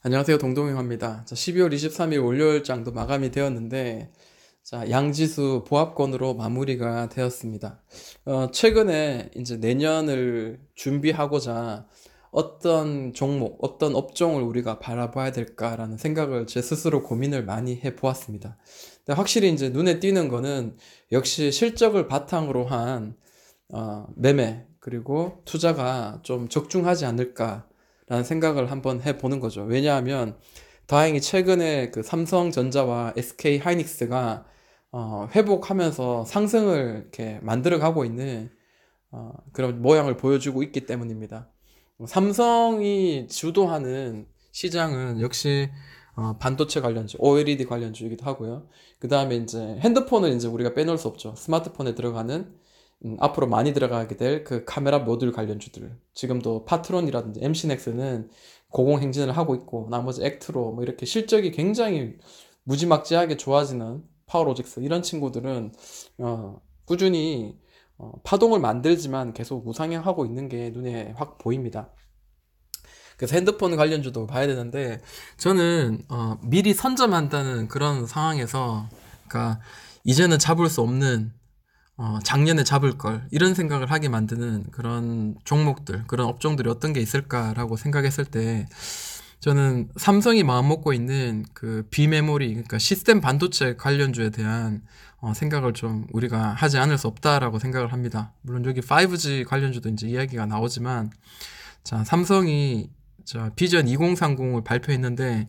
안녕하세요. 동동영화입니다. 12월 23일 월요일장도 마감이 되었는데, 양지수 보합권으로 마무리가 되었습니다. 최근에 이제 내년을 준비하고자 어떤 종목, 어떤 업종을 우리가 바라봐야 될까라는 생각을 제 스스로 고민을 많이 해 보았습니다. 근데 확실히 이제 눈에 띄는 거는 역시 실적을 바탕으로 한 매매 그리고 투자가 좀 적중하지 않을까라는 생각을 한번 해보는 거죠. 왜냐하면 다행히 최근에 그 삼성전자와 SK 하이닉스가 회복하면서 상승을 이렇게 만들어가고 있는 그런 모양을 보여주고 있기 때문입니다. 삼성이 주도하는 시장은 역시 반도체 관련주, OLED 관련주이기도 하고요. 그 다음에 이제 핸드폰은 이제 우리가 빼놓을 수 없죠. 스마트폰에 들어가는 앞으로 많이 들어가게 될 그 카메라 모듈 관련주들. 지금도 파트론이라든지 MC넥스는 고공행진을 하고 있고, 나머지 액트로 뭐 이렇게 실적이 굉장히 무지막지하게 좋아지는 파워로직스 이런 친구들은 꾸준히 파동을 만들지만 계속 우상향하고 있는 게 눈에 확 보입니다. 그래서 핸드폰 관련주도 봐야 되는데 저는 미리 선점한다는 그런 상황에서, 그러니까 이제는 잡을 수 없는, 작년에 잡을 걸 이런 생각을 하게 만드는 그런 종목들, 그런 업종들이 어떤 게 있을까라고 생각했을 때 저는 삼성이 마음먹고 있는 그 비메모리, 그러니까 시스템 반도체 관련주에 대한 생각을 좀 우리가 하지 않을 수 없다라고 생각을 합니다. 물론 여기 5G 관련주도 이제 이야기가 나오지만, 삼성이 비전 2030을 발표했는데,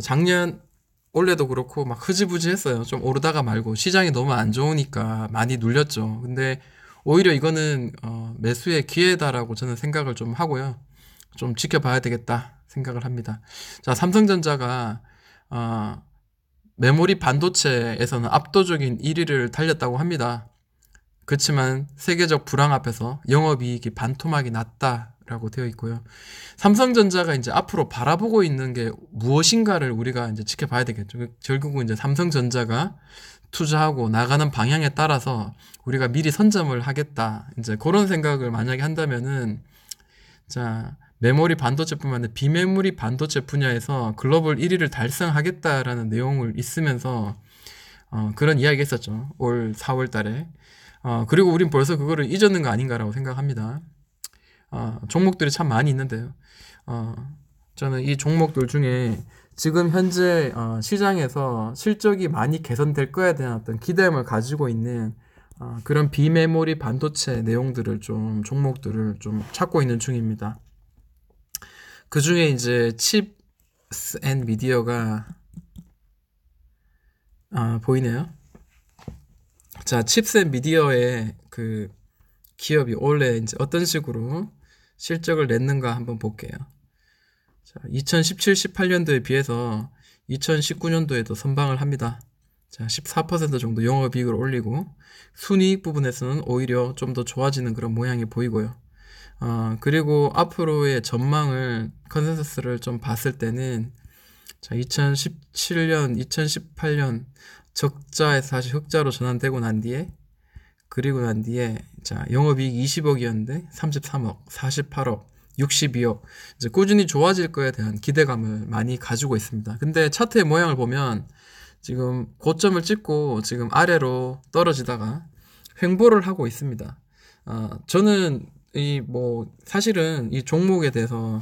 작년 올해도 그렇고 막 흐지부지 했어요. 좀 오르다가 말고 시장이 너무 안 좋으니까 많이 눌렸죠. 근데 오히려 이거는 매수의 기회다라고 저는 생각을 좀 하고요. 좀 지켜봐야 되겠다 생각을 합니다. 삼성전자가 메모리 반도체에서는 압도적인 1위를 달렸다고 합니다. 그렇지만 세계적 불황 앞에서 영업이익이 반토막이 났다라고 되어 있고요. 삼성전자가 이제 앞으로 바라보고 있는 게 무엇인가를 우리가 이제 지켜봐야 되겠죠. 결국은 이제 삼성전자가 투자하고 나가는 방향에 따라서 우리가 미리 선점을 하겠다. 이제 그런 생각을 만약에 한다면은, 메모리 반도체뿐만 아니라 비메모리 반도체 분야에서 글로벌 1위를 달성하겠다라는 내용을 있으면서 그런 이야기 했었죠. 올 4월 달에. 그리고 우린 벌써 그거를 잊었는 거 아닌가라고 생각합니다. 종목들이 참 많이 있는데요. 어, 저는 이 종목들 중에 지금 현재 시장에서 실적이 많이 개선될 거에 대한 어떤 기대감을 가지고 있는 그런 비메모리 반도체 내용들을 좀, 종목들을 좀 찾고 있는 중입니다. 그 중에 이제 칩스 앤 미디어가 보이네요. 칩스 앤 미디어의 그 기업이 원래 이제 어떤 식으로 실적을 냈는가 한번 볼게요. 2017, 18년도에 비해서 2019년도에도 선방을 합니다. 14% 정도 영업이익을 올리고 순이익 부분에서는 오히려 좀 더 좋아지는 그런 모양이 보이고요. 그리고 앞으로의 전망을, 컨센서스를 좀 봤을 때는 2017년, 2018년 적자에서 다시 흑자로 전환되고 난 뒤에, 영업이익 20억이었는데 33억, 48억, 62억, 이제 꾸준히 좋아질 거에 대한 기대감을 많이 가지고 있습니다. 근데 차트의 모양을 보면 지금 고점을 찍고 지금 아래로 떨어지다가 횡보를 하고 있습니다. 저는 사실은 이 종목에 대해서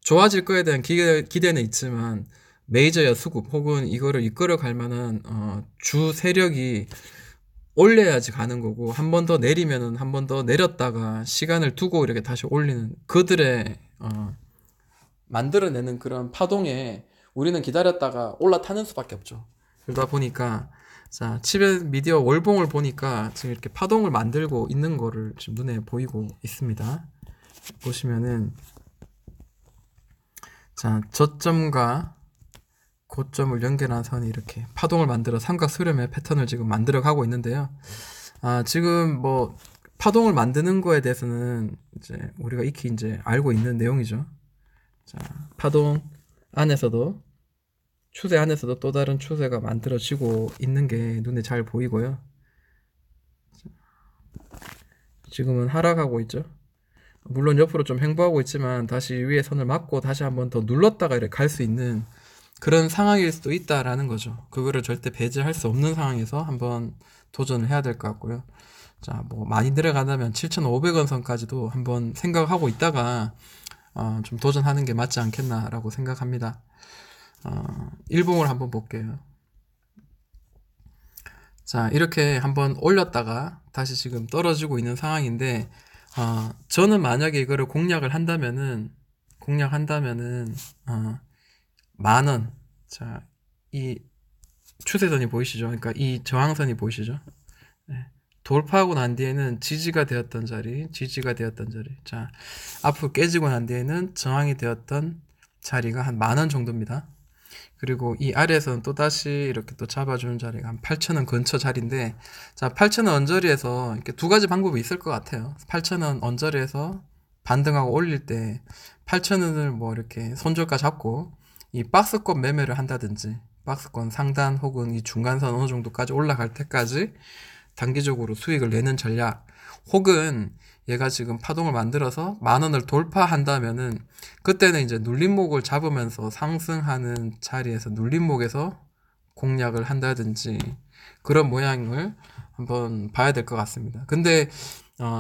좋아질 거에 대한 기대는 있지만, 메이저야 수급 혹은 이거를 이끌어 갈 만한 주 세력이 올려야지 가는 거고, 한 번 더 내리면은 한 번 더 내렸다가 시간을 두고 이렇게 다시 올리는 그들의 만들어내는 그런 파동에 우리는 기다렸다가 올라타는 수밖에 없죠. 그러다 보니까 칩의 미디어 월봉을 보니까 지금 이렇게 파동을 만들고 있는 거를 지금 눈에 보이고 있습니다. 보시면은 저점과 고점을 연결한 선이 이렇게 파동을 만들어 삼각 수렴의 패턴을 지금 만들어 가고 있는데요. 지금 뭐 파동을 만드는 거에 대해서는 이제 우리가 익히 이제 알고 있는 내용이죠. 파동 안에서도, 추세 안에서도 또 다른 추세가 만들어지고 있는 게 눈에 잘 보이고요. 지금은 하락하고 있죠. 물론 옆으로 좀 횡보하고 있지만 다시 위에 선을 맞고 다시 한번 더 눌렀다가 이렇게 갈 수 있는 그런 상황일 수도 있다라는 거죠. 그거를 절대 배제할 수 없는 상황에서 한번 도전을 해야 될 것 같고요. 자, 뭐 많이 내려간다면 7,500원 선까지도 한번 생각하고 있다가 좀 도전하는 게 맞지 않겠나라고 생각합니다. 일봉을 한번 볼게요. 자, 이렇게 한번 올렸다가 다시 지금 떨어지고 있는 상황인데, 저는 만약에 이거를 공략한다면은, 10,000원. 자, 이 추세선이 보이시죠? 그러니까 이 저항선이 보이시죠? 네. 돌파하고 난 뒤에는 지지가 되었던 자리. 자, 앞으로 깨지고 난 뒤에는 저항이 되었던 자리가 한 10,000원 정도입니다. 그리고 이 아래에서는 또 다시 이렇게 또 잡아주는 자리가 한 8,000원 근처 자리인데, 자, 8,000원 언저리에서 이렇게 두 가지 방법이 있을 것 같아요. 8,000원 언저리에서 반등하고 올릴 때 8,000원을 뭐 이렇게 손절가 잡고 이 박스권 매매를 한다든지, 박스권 상단 혹은 이 중간선 어느 정도까지 올라갈 때까지 단기적으로 수익을 내는 전략, 혹은 얘가 지금 파동을 만들어서 10,000원을 돌파한다면은 그때는 이제 눌림목을 잡으면서 상승하는 자리에서 눌림목에서 공략을 한다든지 그런 모양을 한번 봐야 될 것 같습니다. 근데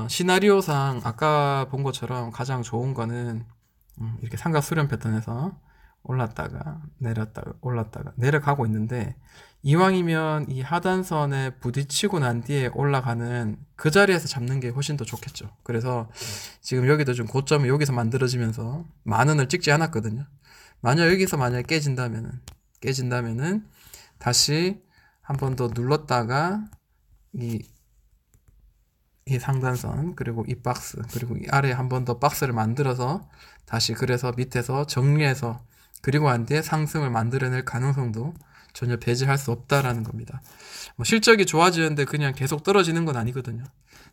시나리오상 아까 본 것처럼 가장 좋은 거는 이렇게 삼각 수렴 패턴에서 올랐다가 내렸다가 올랐다가 내려가고 있는데, 이왕이면 이 하단선에 부딪히고 난 뒤에 올라가는 그 자리에서 잡는 게 훨씬 더 좋겠죠. 그래서 지금 여기도 좀 고점이 여기서 만들어지면서 10,000원을 찍지 않았거든요. 만약에 깨진다면은 다시 한 번 더 눌렀다가 이 상단선, 그리고 이 박스, 그리고 이 아래에 한 번 더 박스를 만들어서 다시 그래서 밑에서 정리해서 그리고 한 뒤에 상승을 만들어낼 가능성도 전혀 배제할 수 없다라는 겁니다. 뭐 실적이 좋아지는데 그냥 계속 떨어지는 건 아니거든요.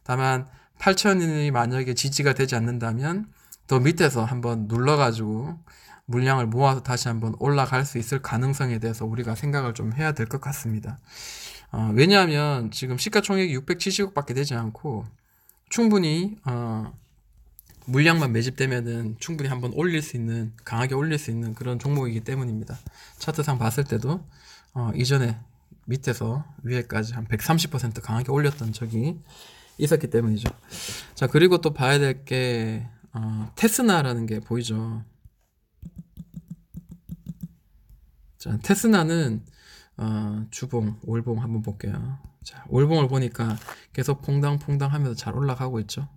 다만 8,000원이 만약에 지지가 되지 않는다면 더 밑에서 한번 눌러가지고 물량을 모아서 다시 한번 올라갈 수 있을 가능성에 대해서 우리가 생각을 좀 해야 될 것 같습니다. 왜냐하면 지금 시가총액이 670억밖에 되지 않고 충분히 물량만 매집되면은 충분히 한번 강하게 올릴 수 있는 그런 종목이기 때문입니다. 차트상 봤을 때도 이전에 밑에서 위에까지 한 130% 강하게 올렸던 적이 있었기 때문이죠. 자, 그리고 또 봐야 될 게 테스나라는 게 보이죠. 자, 테스나는 주봉, 월봉 한번 볼게요. 자, 월봉을 보니까 계속 퐁당퐁당 하면서 잘 올라가고 있죠.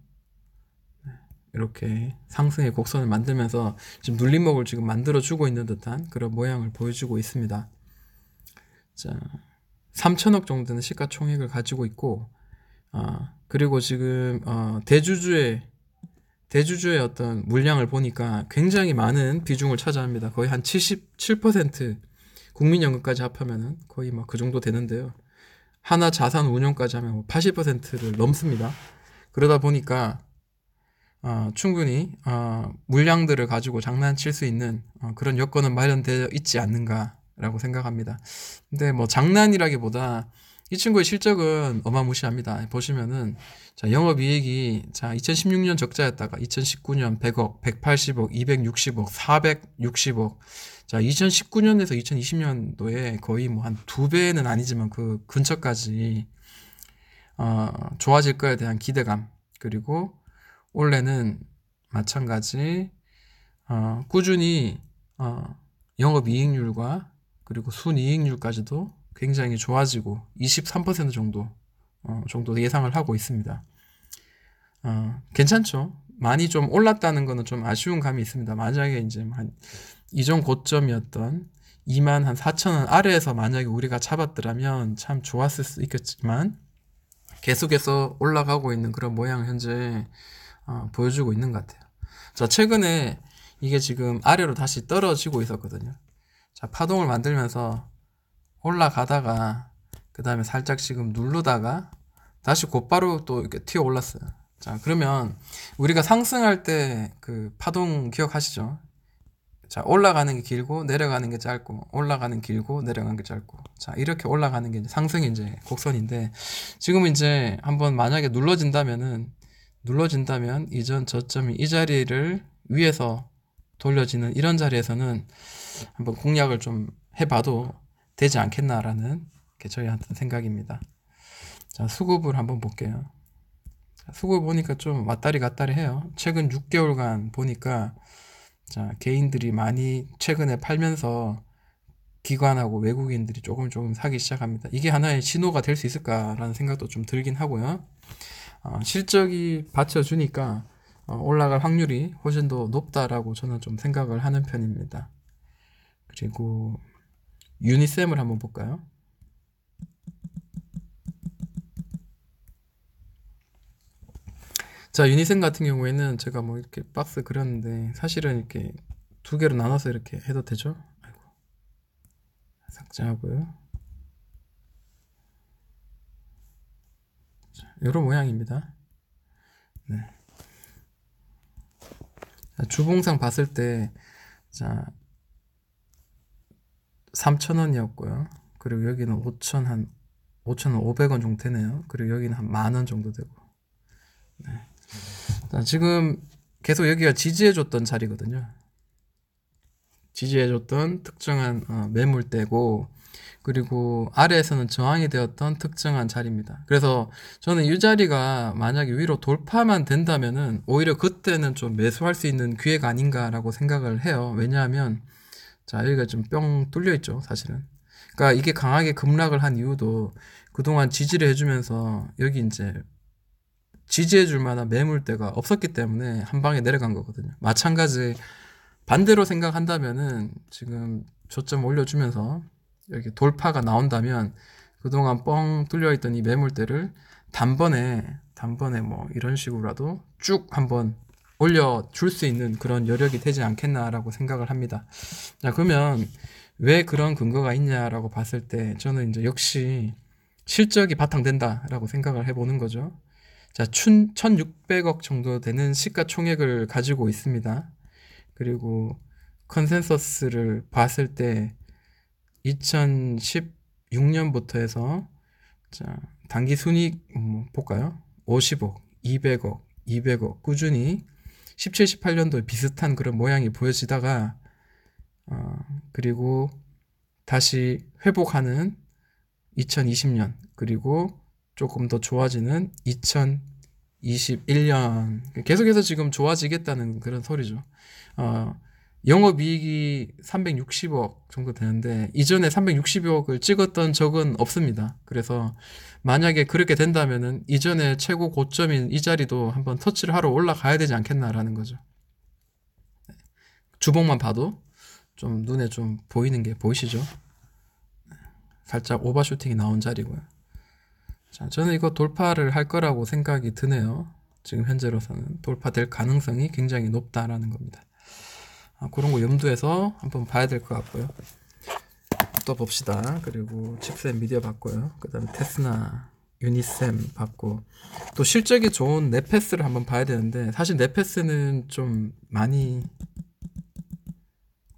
이렇게 상승의 곡선을 만들면서 지금 눌림목을 지금 만들어주고 있는 듯한 그런 모양을 보여주고 있습니다. 자, 3천억 정도는 시가총액을 가지고 있고, 그리고 지금 대주주의 어떤 물량을 보니까 굉장히 많은 비중을 차지합니다. 거의 한 77%, 국민연금까지 합하면은 거의 뭐 그 정도 되는데요. 하나 자산 운용까지 하면 80%를 넘습니다. 그러다 보니까 충분히 물량들을 가지고 장난칠 수 있는 그런 여건은 마련되어 있지 않는가라고 생각합니다. 근데 뭐 장난이라기보다 이 친구의 실적은 어마무시합니다. 보시면은 자, 영업이익이 자 2016년 적자였다가 2019년 100억, 180억, 260억, 460억. 자, 2019년에서 2020년도에 거의 뭐 한 2배는 아니지만 그 근처까지 좋아질 거에 대한 기대감, 그리고 올해는 마찬가지 꾸준히 영업이익률과 그리고 순이익률까지도 굉장히 좋아지고 23% 정도 예상을 하고 있습니다. 괜찮죠? 많이 좀 올랐다는 거는 좀 아쉬운 감이 있습니다. 만약에 이제 한 이전 고점이었던 24,000원 아래에서 만약에 우리가 잡았더라면 참 좋았을 수 있겠지만 계속해서 올라가고 있는 그런 모양을 현재 보여주고 있는 것 같아요. 자, 최근에 이게 지금 아래로 다시 떨어지고 있었거든요. 자, 파동을 만들면서 올라가다가 그 다음에 살짝 지금 누르다가 다시 곧바로 또 이렇게 튀어 올랐어요. 자, 그러면 우리가 상승할 때 그 파동 기억하시죠? 자, 올라가는 게 길고 내려가는 게 짧고, 올라가는 길고 내려가는 게 짧고. 자, 이렇게 올라가는 게 상승이 이제 곡선인데, 지금은 이제 한번 만약에 눌러진다면은 눌러진다면 이전 저점이 이 자리를 위에서 돌려지는 이런 자리에서는 한번 공략을 좀 해봐도 되지 않겠나라는 게 저희한테 생각입니다. 자, 수급을 한번 볼게요. 수급 보니까 좀 왔다리 갔다리 해요. 최근 6개월간 보니까 자, 개인들이 많이 최근에 팔면서 기관하고 외국인들이 조금 사기 시작합니다. 이게 하나의 신호가 될 수 있을까라는 생각도 좀 들긴 하고요. 실적이 받쳐주니까 올라갈 확률이 훨씬 더 높다라고 저는 좀 생각을 하는 편입니다. 그리고 유니셈을 한번 볼까요? 자, 유니셈 같은 경우에는 제가 뭐 이렇게 박스 그렸는데 사실은 이렇게 두 개로 나눠서 이렇게 해도 되죠? 아이고. 삭제하고요. 자, 이런 모양입니다. 네. 자, 주봉상 봤을 때, 자, 3,000원이었고요. 그리고 여기는 5,500원 정도 되네요. 그리고 여기는 한 10,000원 정도 되고. 네. 자, 지금 계속 여기가 지지해줬던 자리거든요. 지지해줬던 특정한 매물대고, 그리고 아래에서는 저항이 되었던 특정한 자리입니다. 그래서 저는 이 자리가 만약에 위로 돌파만 된다면은 오히려 그때는 좀 매수할 수 있는 기회가 아닌가라고 생각을 해요. 왜냐하면 자, 여기가 좀 뿅 뚫려 있죠, 사실은. 그러니까 이게 강하게 급락을 한 이유도 그동안 지지를 해주면서 여기 이제 지지해줄 만한 매물대가 없었기 때문에 한 방에 내려간 거거든요. 마찬가지 반대로 생각한다면은 지금 저점 올려주면서 여기 돌파가 나온다면 그동안 뻥 뚫려있던 이 매물대를 단번에 뭐 이런 식으로라도 쭉 한번 올려줄 수 있는 그런 여력이 되지 않겠나라고 생각을 합니다. 자, 그러면 왜 그런 근거가 있냐라고 봤을 때 저는 이제 역시 실적이 바탕된다라고 생각을 해보는 거죠. 자, 1,600억 정도 되는 시가총액을 가지고 있습니다. 그리고 컨센서스를 봤을 때 2016년부터 해서 자, 단기 순이익 볼까요? 50억, 200억, 200억 꾸준히 17, 18년도에 비슷한 그런 모양이 보여지다가 그리고 다시 회복하는 2020년 그리고 조금 더 좋아지는 2021년 계속해서 지금 좋아지겠다는 그런 소리죠. 영업이익이 360억 정도 되는데 이전에 360억을 찍었던 적은 없습니다. 그래서 만약에 그렇게 된다면은 이전에 최고 고점인 이 자리도 한번 터치를 하러 올라가야 되지 않겠나라는 거죠. 주봉만 봐도 좀 눈에 좀 보이는 게 보이시죠? 살짝 오버슈팅이 나온 자리고요. 자, 저는 이거 돌파를 할 거라고 생각이 드네요. 지금 현재로서는 돌파될 가능성이 굉장히 높다라는 겁니다. 그런 거 염두해서 한번 봐야 될 것 같고요. 또 봅시다. 그리고 칩셋 미디어 봤고요. 그 다음에 테스나, 유니셈 봤고 또 실적이 좋은 네페스를 한번 봐야 되는데 사실 네페스는 좀 많이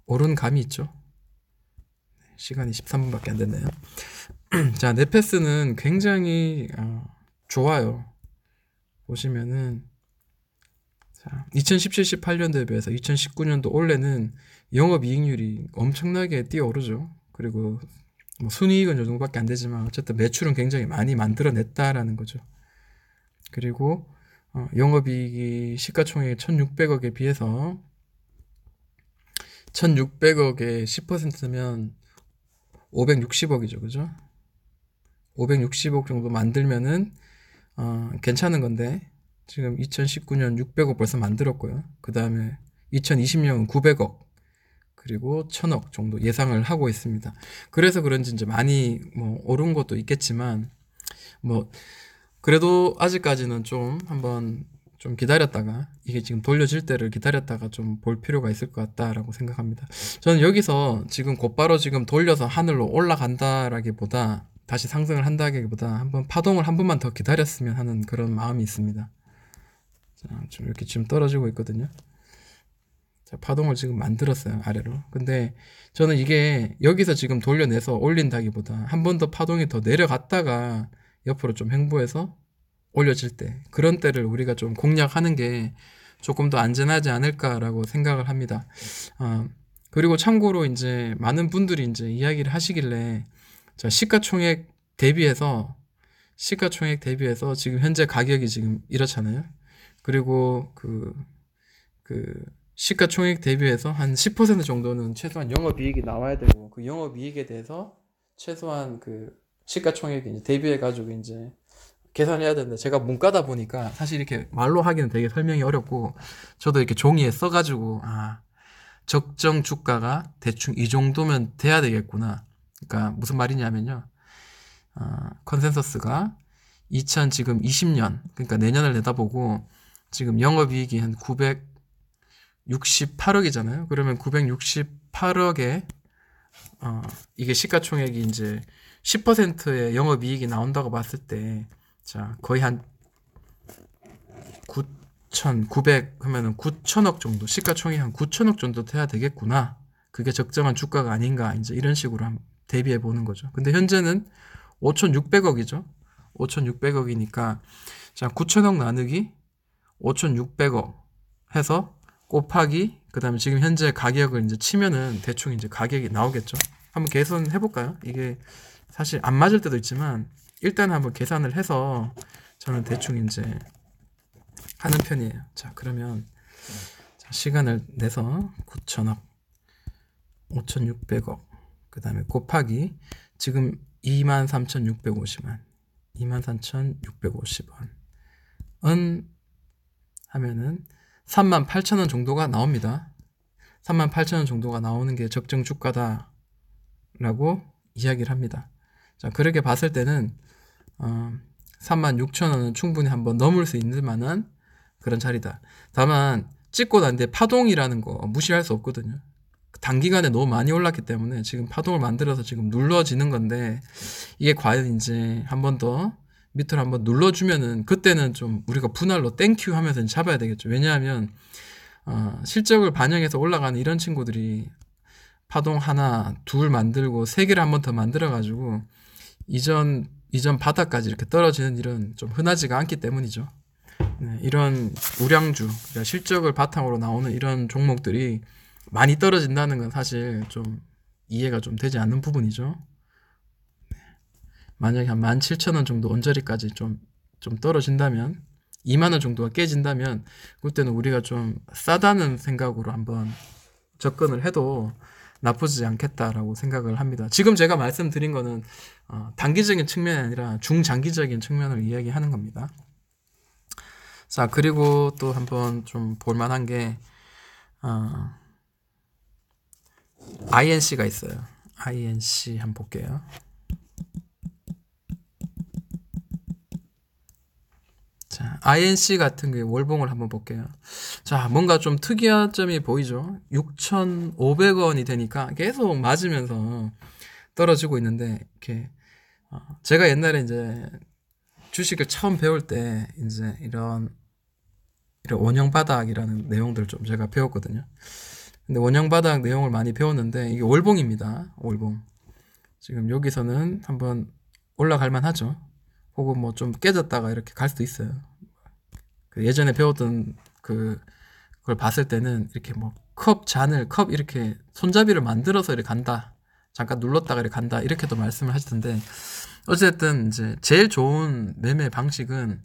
오른 감이 있죠. 시간이 13분밖에 안 됐네요. 자, 네페스는 굉장히 좋아요. 보시면은 자, 2017, 18년도에 비해서 2019년도 올해는 영업이익률이 엄청나게 뛰어오르죠. 그리고 뭐 순이익은 요 정도밖에 안 되지만 어쨌든 매출은 굉장히 많이 만들어냈다라는 거죠. 그리고 영업이익이 시가총액 1,600억에 비해서 1,600억에 10%면 560억이죠, 그죠? 560억 정도 만들면은 괜찮은 건데 지금 2019년 600억 벌써 만들었고요. 그 다음에 2020년은 900억 그리고 1,000억 정도 예상을 하고 있습니다. 그래서 그런지 이제 많이 뭐 오른 것도 있겠지만 뭐 그래도 아직까지는 좀 한번 좀 기다렸다가 이게 지금 돌려질 때를 기다렸다가 좀 볼 필요가 있을 것 같다라고 생각합니다. 저는 여기서 지금 곧바로 지금 돌려서 하늘로 올라간다라기보다 다시 상승을 한다기보다 한번 파동을 한 번만 더 기다렸으면 하는 그런 마음이 있습니다. 자, 좀 이렇게 지금 떨어지고 있거든요. 자, 파동을 지금 만들었어요, 아래로. 근데 저는 이게 여기서 지금 돌려내서 올린다기보다 한 번 더 파동이 더 내려갔다가 옆으로 좀 횡보해서 올려질 때 그런 때를 우리가 좀 공략하는 게 조금 더 안전하지 않을까라고 생각을 합니다. 어, 그리고 참고로 이제 많은 분들이 이제 이야기를 하시길래 자, 시가총액 대비해서 지금 현재 가격이 지금 이렇잖아요. 그리고 그 시가총액 대비해서 한 10% 정도는 최소한 영업이익이 나와야 되고 그 영업이익에 대해서 최소한 그 시가총액 이제 대비해가지고 이제 계산해야 되는데 제가 문과다 보니까 사실 이렇게 말로 하기는 되게 설명이 어렵고 저도 이렇게 종이에 써가지고 적정 주가가 대충 이 정도면 돼야 되겠구나. 그러니까 무슨 말이냐면요. 컨센서스가 지금 20년 그러니까 내년을 내다보고 지금 영업이익이 한 968억이잖아요. 그러면 968억에 이게 시가총액이 이제 10%의 영업이익이 나온다고 봤을 때 자, 거의 한 9,900 하면은 9천억 정도, 시가총액이 한 9천억 정도 돼야 되겠구나. 그게 적정한 주가가 아닌가, 이제 이런 식으로 한번 대비해 보는 거죠. 근데 현재는 5,600억이죠. 5,600억이니까, 자, 9천억 나누기 5,600억 해서 곱하기, 그 다음에 지금 현재 가격을 이제 치면은 대충 이제 가격이 나오겠죠. 한번 계산해 볼까요? 이게 사실 안 맞을 때도 있지만, 일단 한번 계산을 해서 저는 대충 이제 하는 편이에요. 자, 그러면 시간을 내서 9천억, 5,600억, 그 다음에 곱하기 지금 23,650원, 23,650원 하면은 38,000원 정도가 나옵니다. 38,000원 정도가 나오는 게 적정 주가다라고 이야기를 합니다. 자, 그렇게 봤을 때는 36,000원은 충분히 한번 넘을 수 있는 만한 그런 자리다. 다만 찍고 난 뒤에 파동이라는 거 무시할 수 없거든요. 단기간에 너무 많이 올랐기 때문에 지금 파동을 만들어서 지금 눌러지는 건데 이게 과연 이제 한 번 더 밑으로 한번 눌러주면은 그때는 좀 우리가 분할로 땡큐 하면서 잡아야 되겠죠. 왜냐하면 실적을 반영해서 올라가는 이런 친구들이 파동 하나, 둘 만들고 세 개를 한 번 더 만들어가지고 이전 바닥까지 이렇게 떨어지는 일은 좀 흔하지가 않기 때문이죠. 네, 이런 우량주, 그러니까 실적을 바탕으로 나오는 이런 종목들이 많이 떨어진다는 건 사실 좀 이해가 좀 되지 않는 부분이죠. 네, 만약에 한 17,000원 정도 언저리까지 좀 떨어진다면 2만원 정도가 깨진다면 그때는 우리가 좀 싸다는 생각으로 한번 접근을 해도 나쁘지 않겠다라고 생각을 합니다. 지금 제가 말씀드린 거는 단기적인 측면이 아니라 중장기적인 측면을 이야기하는 겁니다. 자, 그리고 또 한번 좀 볼만한 게 INC가 있어요. INC 한번 볼게요. 자, INC 같은 게 월봉을 한번 볼게요. 자, 뭔가 좀 특이한 점이 보이죠? 6,500원이 되니까 계속 맞으면서 떨어지고 있는데, 이렇게, 제가 옛날에 이제 주식을 처음 배울 때, 이제 이런 원형바닥이라는 내용들 좀 제가 배웠거든요. 근데 원형바닥 내용을 많이 배웠는데, 이게 월봉입니다. 월봉. 지금 여기서는 한번 올라갈만 하죠. 혹은 뭐 좀 깨졌다가 이렇게 갈 수도 있어요. 그 예전에 배웠던 그걸 봤을 때는 이렇게 뭐 컵 이렇게 손잡이를 만들어서 이렇게 간다. 잠깐 눌렀다가 이렇게 간다. 이렇게도 말씀을 하시던데 어쨌든 이제 제일 좋은 매매 방식은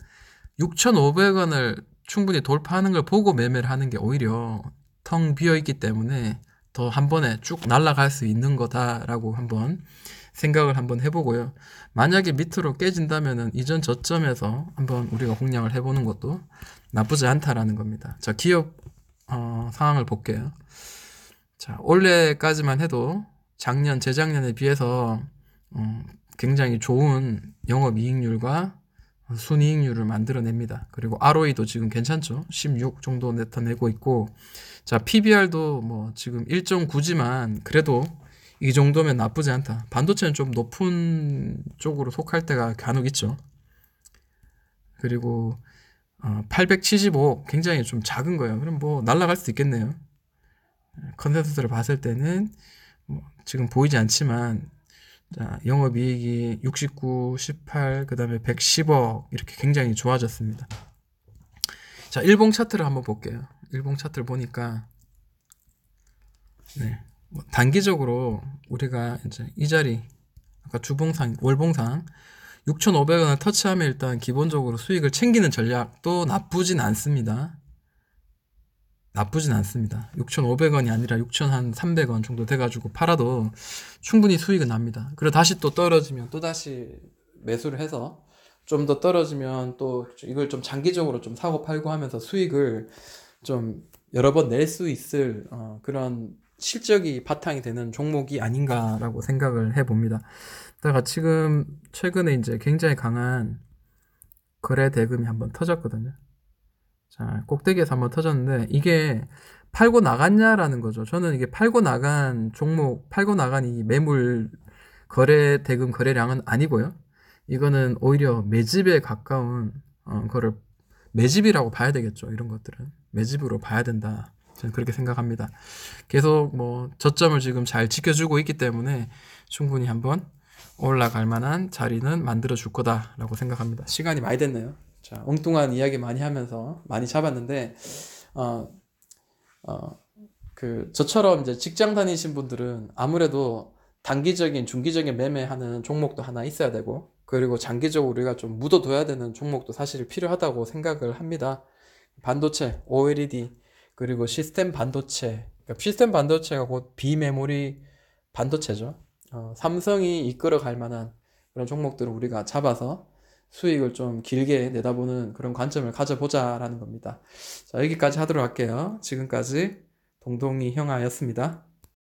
6,500원을 충분히 돌파하는 걸 보고 매매를 하는 게 오히려 텅 비어 있기 때문에 더 한 번에 쭉 날아갈 수 있는 거다라고 한번 생각을 한번 해보고요. 만약에 밑으로 깨진다면은 이전 저점에서 한번 우리가 공략을 해보는 것도 나쁘지 않다라는 겁니다. 자, 기업 상황을 볼게요. 자, 올해까지만 해도 재작년에 비해서 굉장히 좋은 영업이익률과 순이익률을 만들어냅니다. 그리고 ROE도 지금 괜찮죠? 16 정도 내고 있고, 자, PBR도 뭐 지금 1.9지만 그래도 이 정도면 나쁘지 않다. 반도체는 좀 높은 쪽으로 속할 때가 간혹 있죠. 그리고 875 굉장히 좀 작은 거예요. 그럼 뭐 날아갈 수도 있겠네요. 컨센서스를 봤을 때는 뭐 지금 보이지 않지만 자, 영업이익이 69, 18, 그 다음에 110억 이렇게 굉장히 좋아졌습니다. 자, 일봉 차트를 한번 볼게요. 일봉 차트를 보니까 네, 뭐 단기적으로 우리가 이제 이 자리 아까 주봉상, 월봉상 6,500원을 터치하면 일단 기본적으로 수익을 챙기는 전략도 나쁘진 않습니다. 나쁘진 않습니다. 6,500원이 아니라 6,300원 정도 돼가지고 팔아도 충분히 수익은 납니다. 그리고 다시 또 떨어지면 또 다시 매수를 해서 좀 더 떨어지면 또 이걸 좀 장기적으로 좀 사고 팔고 하면서 수익을 좀 여러 번 낼 수 있을 그런 실적이 바탕이 되는 종목이 아닌가라고 생각을 해봅니다. 다가 지금 최근에 이제 굉장히 강한 거래 대금이 한번 터졌거든요. 자, 꼭대기에서 한번 터졌는데 이게 팔고 나갔냐라는 거죠. 저는 이게 팔고 나간 종목, 팔고 나간 이 매물 거래 대금 거래량은 아니고요. 이거는 오히려 매집에 가까운 거를 매집이라고 봐야 되겠죠. 이런 것들은 매집으로 봐야 된다. 저는 그렇게 생각합니다. 계속 뭐 저점을 지금 잘 지켜주고 있기 때문에 충분히 한번 올라갈 만한 자리는 만들어 줄 거다라고 생각합니다. 시간이 많이 됐네요. 자, 엉뚱한 이야기 많이 하면서 많이 잡았는데 어, 저처럼 이제 직장 다니신 분들은 아무래도 단기적인, 중기적인 매매하는 종목도 하나 있어야 되고, 그리고 장기적으로 우리가 좀 묻어둬야 되는 종목도 사실 필요하다고 생각을 합니다. 반도체, OLED, 그리고 시스템 반도체. 그러니까 시스템 반도체가 곧 비메모리 반도체죠. 삼성이 이끌어 갈 만한 그런 종목들을 우리가 잡아서 수익을 좀 길게 내다보는 그런 관점을 가져보자라는 겁니다. 자, 여기까지 하도록 할게요. 지금까지 동동이 형아였습니다.